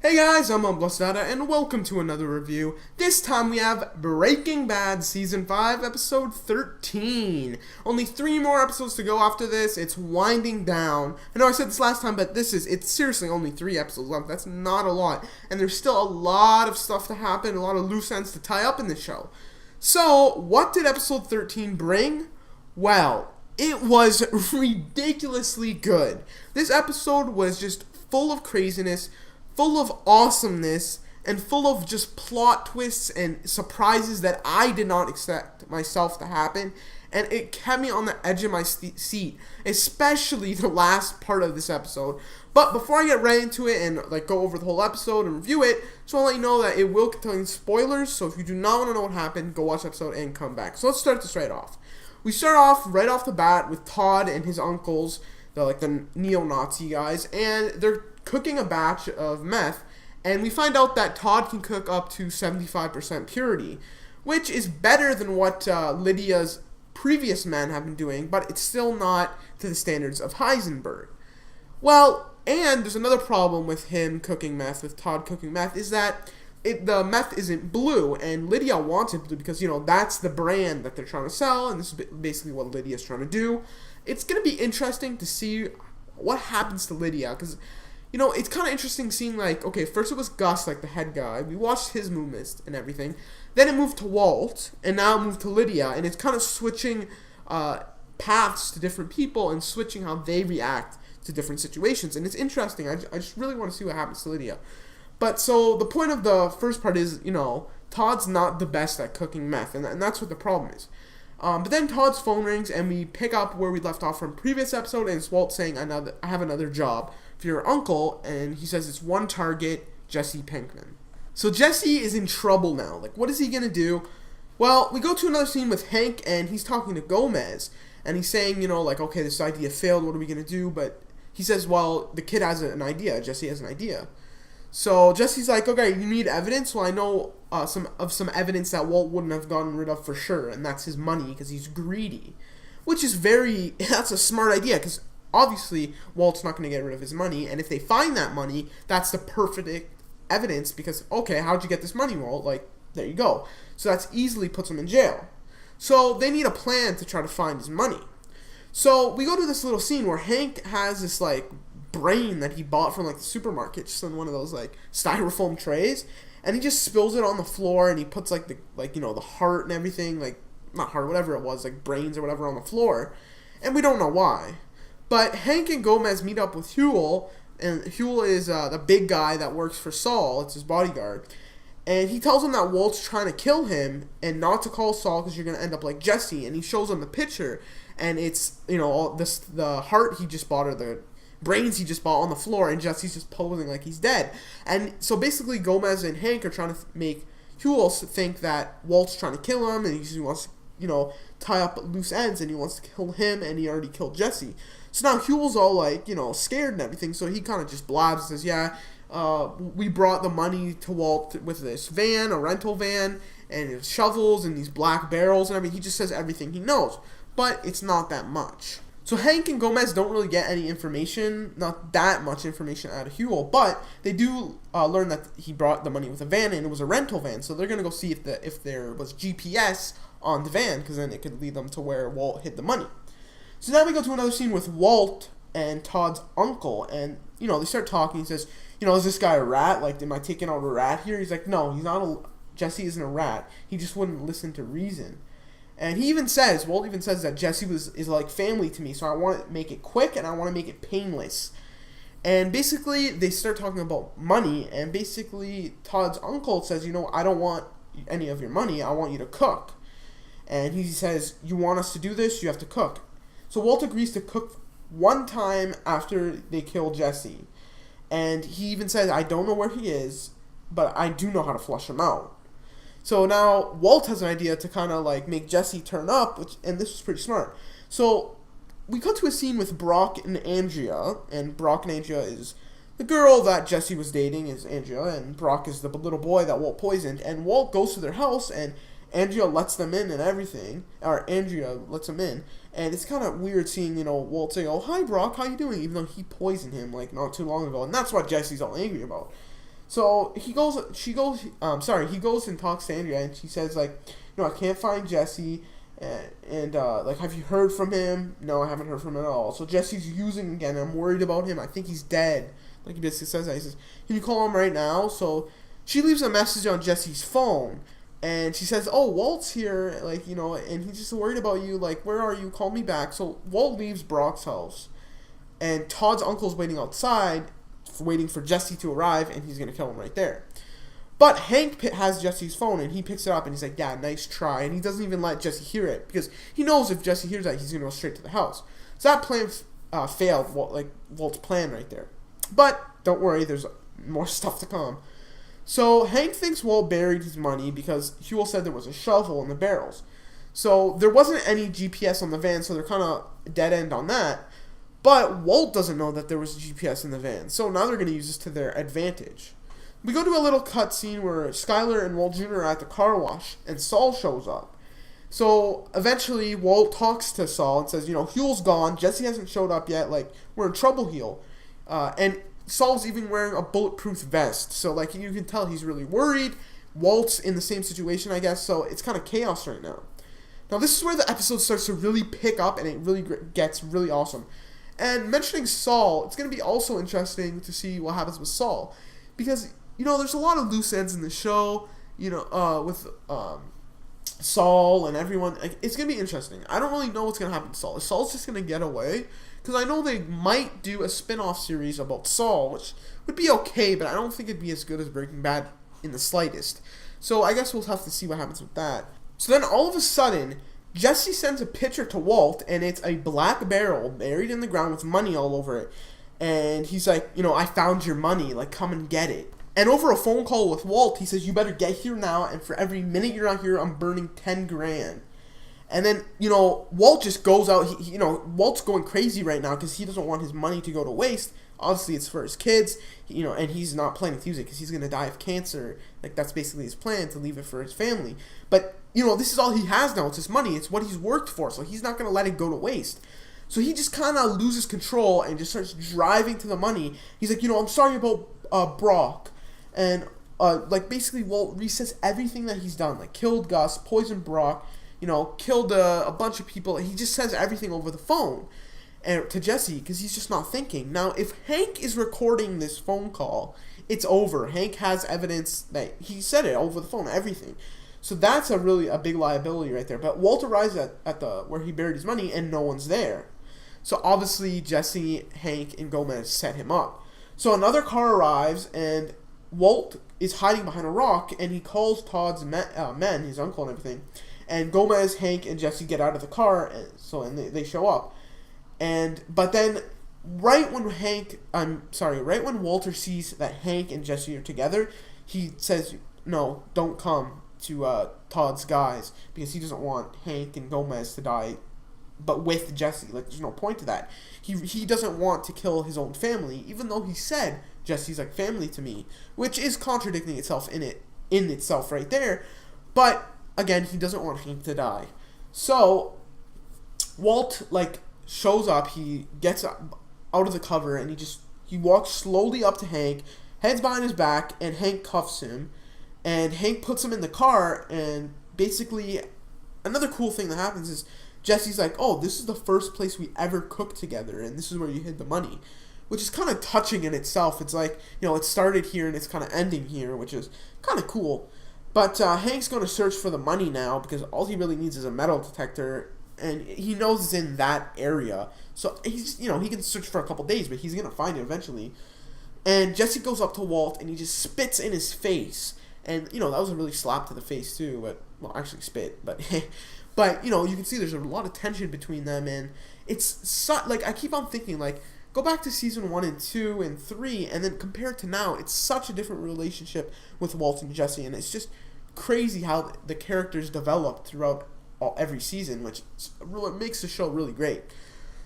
Hey guys, I'm Blessada, and welcome to another review. This time we have Breaking Bad Season 5, Episode 13. Only 3 more episodes to go after this. It's winding down. I know I said this last time, but it's seriously only 3 episodes left. That's not a lot. And there's still a lot of stuff to happen, a lot of loose ends to tie up in the show. So, what did Episode 13 bring? Well, it was ridiculously good. This episode was just full of craziness, full of awesomeness, and full of just plot twists and surprises that I did not expect myself to happen, and it kept me on the edge of my seat, especially the last part of this episode. But before I get right into it and go over the whole episode and review it, just want to let you know that it will contain spoilers, so if you do not want to know what happened, go watch the episode and come back. So let's start this right off. We start off right off the bat with Todd and his uncles, the neo-Nazi guys, and they're cooking a batch of meth, and we find out that Todd can cook up to 75% purity, which is better than what Lydia's previous men have been doing, but it's still not to the standards of Heisenberg. Well, and there's another problem with him cooking meth, with Todd cooking meth, is that the meth isn't blue, and Lydia wants it blue because, that's the brand that they're trying to sell, and this is basically what Lydia's trying to do. It's going to be interesting to see what happens to Lydia, because it's kind of interesting seeing, first it was Gus, the head guy. We watched his movements and everything. Then it moved to Walt, and now it moved to Lydia. And it's kind of switching paths to different people and switching how they react to different situations. And it's interesting. I just really want to see what happens to Lydia. But so the point of the first part is, Todd's not the best at cooking meth. And that's what the problem is. But then Todd's phone rings, and we pick up where we left off from previous episode, and it's Walt saying, I have another job for your uncle, and he says it's one target, Jesse Pinkman. So Jesse is in trouble now. What is he going to do? Well, we go to another scene with Hank, and he's talking to Gomez, and he's saying, okay, this idea failed, what are we going to do? But he says, well, the kid has an idea, Jesse has an idea. So Jesse's like, okay, you need evidence? Well, I know some evidence that Walt wouldn't have gotten rid of for sure, and that's his money, because he's greedy. Which is that's a smart idea, because obviously Walt's not going to get rid of his money, and if they find that money, that's the perfect evidence, because, okay, how'd you get this money, Walt? There you go. So that's easily puts him in jail. So they need a plan to try to find his money. So we go to this little scene where Hank has this, brain that he bought from, the supermarket, just on one of those, styrofoam trays, and he just spills it on the floor, and he puts, the heart and everything, not heart, whatever it was, brains or whatever on the floor, and we don't know why. But Hank and Gomez meet up with Huell, and Huell is the big guy that works for Saul. It's his bodyguard. And he tells him that Walt's trying to kill him and not to call Saul because you're going to end up like Jesse. And he shows him the picture, and it's, the heart he just bought or the brains he just bought on the floor, and Jesse's just posing like he's dead. And so basically Gomez and Hank are trying to make Huell think that Walt's trying to kill him, and he wants to, tie up loose ends, and he wants to kill him, and he already killed Jesse. So now Huell's all, scared and everything, so he kind of just blabs and says, we brought the money to Walt with this van, a rental van, and his shovels and these black barrels and everything. He just says everything he knows, but it's not that much. So Hank and Gomez don't really get any information, not that much information out of Huell, but they do learn that he brought the money with a van, and it was a rental van, so they're going to go see if there was GPS on the van, because then it could lead them to where Walt hid the money. So now we go to another scene with Walt and Todd's uncle, and, they start talking. He says, is this guy a rat? Am I taking out a rat here? He's like, no, he's not Jesse isn't a rat. He just wouldn't listen to reason. And Walt even says that Jesse is like family to me, so I want to make it quick, and I want to make it painless. And basically, they start talking about money, and basically, Todd's uncle says, I don't want any of your money, I want you to cook. And he says, you want us to do this, you have to cook. So Walt agrees to cook one time after they kill Jesse. And he even says, I don't know where he is, but I do know how to flush him out. So now Walt has an idea to kind of make Jesse turn up, and this was pretty smart. So we cut to a scene with Brock and Andrea, and Brock and Andrea is the girl that Jesse was dating is Andrea, and Brock is the little boy that Walt poisoned. And Walt goes to their house, and Andrea lets them in and everything, or Andrea lets them in, and it's kind of weird seeing, Walt saying, oh, hi, Brock, how you doing, even though he poisoned him, not too long ago, and that's what Jesse's all angry about. So he goes and talks to Andrea, and she says, like, I can't find Jesse, and like, have you heard from him? No, I haven't heard from him at all. So Jesse's using again. I'm worried about him. I think he's dead. Like, he basically says that. He says, can you call him right now? So she leaves a message on Jesse's phone, and she says, oh, Walt's here, like, and he's just worried about you, like, where are you? Call me back. So Walt leaves Brock's house, and Todd's uncle's waiting outside, waiting for Jesse to arrive, and he's going to kill him right there. But Hank has Jesse's phone, and he picks it up, and he's like, yeah, nice try. And he doesn't even let Jesse hear it, because he knows if Jesse hears that, he's going to go straight to the house. So that plan failed, Walt's plan right there. But don't worry, there's more stuff to come. So Hank thinks Walt buried his money, because Huell said there was a shovel in the barrels. So there wasn't any GPS on the van, so they're kind of dead end on that. But Walt doesn't know that there was a GPS in the van, so now they're going to use this to their advantage. We go to a little cutscene where Skyler and Walt Jr. are at the car wash, and Saul shows up. So eventually, Walt talks to Saul and says, Huell's gone, Jesse hasn't showed up yet, like, we're in trouble, Huell. And Saul's even wearing a bulletproof vest, so, like, you can tell he's really worried. Walt's in the same situation, I guess, so it's kind of chaos right now. Now, this is where the episode starts to really pick up, and it really gets really awesome. And mentioning Saul, it's going to be also interesting to see what happens with Saul. Because, there's a lot of loose ends in the show, with Saul and everyone. Like, it's going to be interesting. I don't really know what's going to happen to Saul. Is Saul's just going to get away? Because I know they might do a spin-off series about Saul, which would be okay, but I don't think it'd be as good as Breaking Bad in the slightest. So I guess we'll have to see what happens with that. So then all of a sudden, Jesse sends a picture to Walt, and it's a black barrel buried in the ground with money all over it. And he's like, I found your money, like, come and get it. And over a phone call with Walt, he says, you better get here now, and for every minute you're not here, I'm burning 10 grand. And then, Walt just goes out, Walt's going crazy right now because he doesn't want his money to go to waste. Obviously, it's for his kids, and he's not planning to use it because he's going to die of cancer. Like, that's basically his plan, to leave it for his family. But, this is all he has now. It's his money. It's what he's worked for, so he's not going to let it go to waste. So he just kind of loses control and just starts driving to the money. He's like, I'm sorry about Brock. And, basically, Walt resets everything that he's done. Like, killed Gus, poisoned Brock, killed a bunch of people. He just says everything over the phone and to Jesse because he's just not thinking. Now, if Hank is recording this phone call, it's over. Hank has evidence that he said it over the phone, everything. So that's a big liability right there. But Walt arrives at the where he buried his money, and no one's there. So obviously Jesse, Hank, and Gomez set him up. So another car arrives, and Walt is hiding behind a rock, and he calls Todd's men, his uncle and everything. And Gomez, Hank, and Jesse get out of the car, and they show up. But then, right when Walter sees that Hank and Jesse are together, he says, "No, don't come to Todd's guys," because he doesn't want Hank and Gomez to die, but with Jesse. Like, there's no point to that. He doesn't want to kill his own family, even though he said Jesse's like family to me, which is contradicting itself in itself right there. But again, he doesn't want Hank to die. So Walt shows up. He gets out of the cover, and he walks slowly up to Hank, heads behind his back, and Hank cuffs him. And Hank puts him in the car, and basically, another cool thing that happens is Jesse's like, "Oh, this is the first place we ever cooked together, and this is where you hid the money," which is kind of touching in itself. It's like, it started here, and it's kind of ending here, which is kind of cool. But Hank's going to search for the money now, because all he really needs is a metal detector, and he knows it's in that area. So he's, he can search for a couple days, but he's going to find it eventually. And Jesse goes up to Walt, and he just spits in his face. And, that was a really slap to the face, too. But, well, actually spit. But, you can see there's a lot of tension between them. And it's, I keep on thinking, go back to season 1 and 2 and 3, and then compare it to now. It's such a different relationship with Walt and Jesse. And it's just crazy how the characters develop throughout every season, which makes the show really great.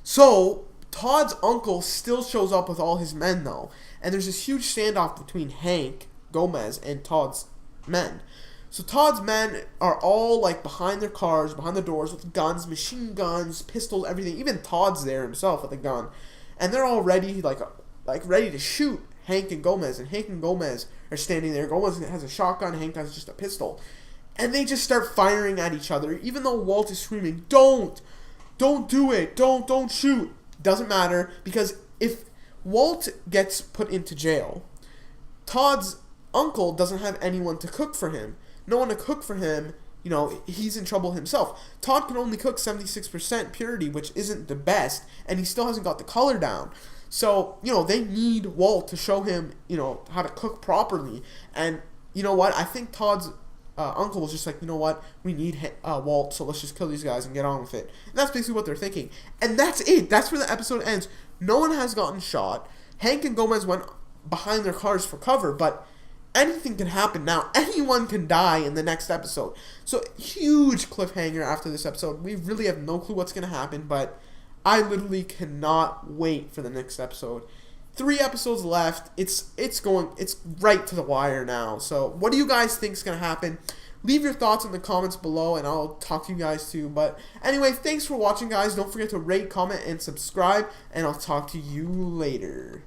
So, Todd's uncle still shows up with all his men, though. And there's this huge standoff between Hank, Gomez, and Todd's men. So Todd's men are all behind their cars, behind the doors with guns, machine guns, pistols, everything. Even Todd's there himself with a gun. And they're all ready, ready to shoot Hank and Gomez, and Hank and Gomez are standing there. Gomez has a shotgun, Hank has just a pistol. And they just start firing at each other, even though Walt is screaming, don't do it, don't shoot. Doesn't matter, because if Walt gets put into jail, Todd's uncle doesn't have anyone to cook for him. No one to cook for him, he's in trouble himself. Todd can only cook 76% purity, which isn't the best, and he still hasn't got the color down. So, they need Walt to show him, how to cook properly. And, you know what? I think Todd's uncle was just like, we need Walt, so let's just kill these guys and get on with it. And that's basically what they're thinking. And that's it. That's where the episode ends. No one has gotten shot. Hank and Gomez went behind their cars for cover, but anything can happen now. Anyone can die in the next episode. So, huge cliffhanger after this episode. We really have no clue what's going to happen, but I literally cannot wait for the next episode. 3 episodes left. It's right to the wire now. So, what do you guys think is going to happen? Leave your thoughts in the comments below, and I'll talk to you guys too. But anyway, thanks for watching, guys. Don't forget to rate, comment, and subscribe, and I'll talk to you later.